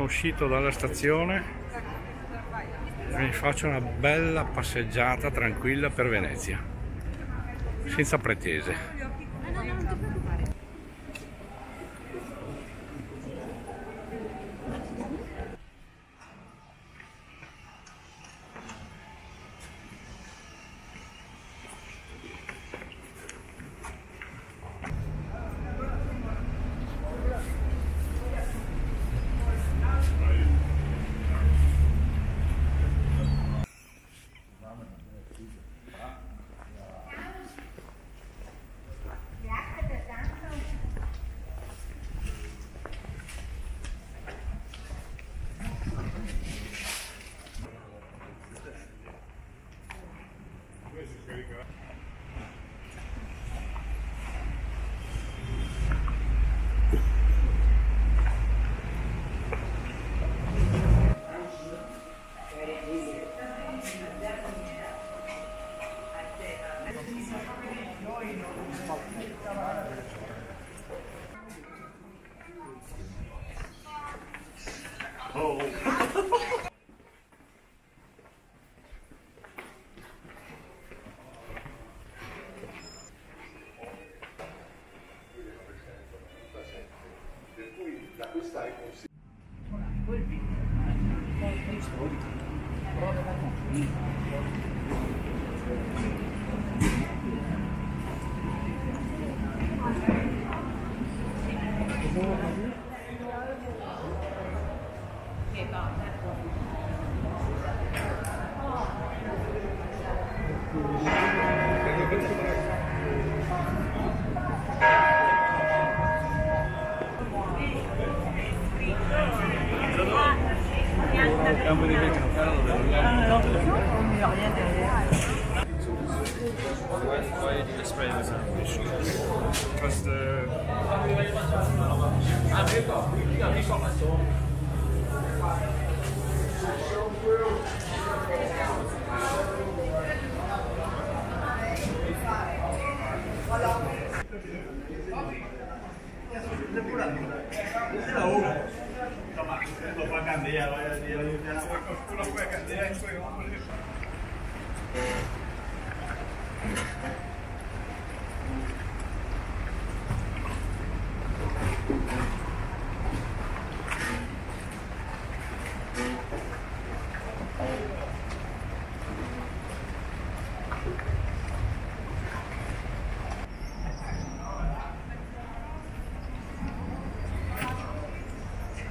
uscito dalla stazione e mi faccio una bella passeggiata tranquilla per Venezia, senza pretese. Why did you spray this out? Because the...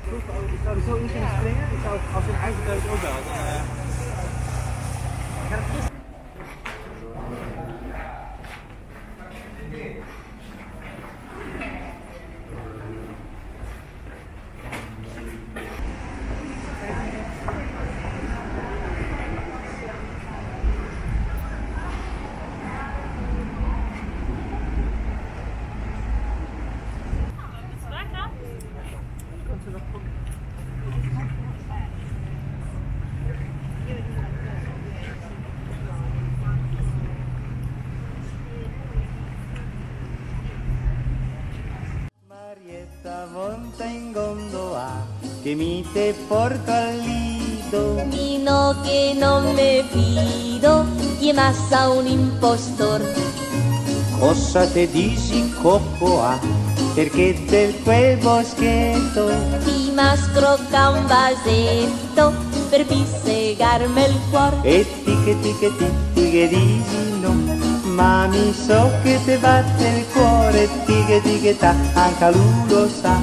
Ik zou er zo in kunnen springen. Ik zou, als een eigen thuis ook wel. Monta in gondola che mi te porto al lido. Dino che non me fido, gli massa un impostor. Cosa te dici coccoa, perché del quel boschetto Ti mascrocca un vasetto per pissegarmi il cuore. e ti che dici no. Ma mi so che te batte il cuore, ti che ta, anche lui lo sa,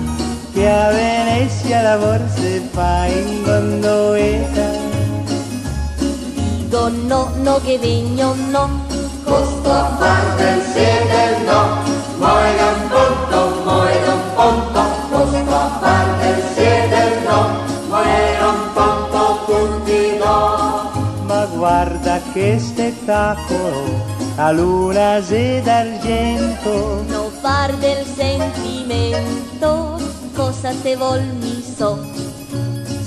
che a Venezia l'amor se fa in gondoletta. Dico no, no che vegno no, Costo a far del se del no, muoio un ponto, costo a far del se del no, muoio un ponto tutti no. Ma guarda che spettacolo, la luna se d'argento, no far del sentimento, cosa te vol mi so.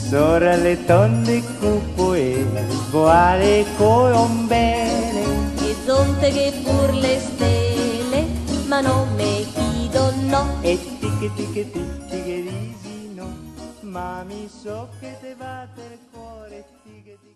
sopra le tonde cupo e voale con bene. E zonte che pur le stelle, ma non me fido no. E ti che dici no, Mami, so che te batte il cuore, tighe, tighe.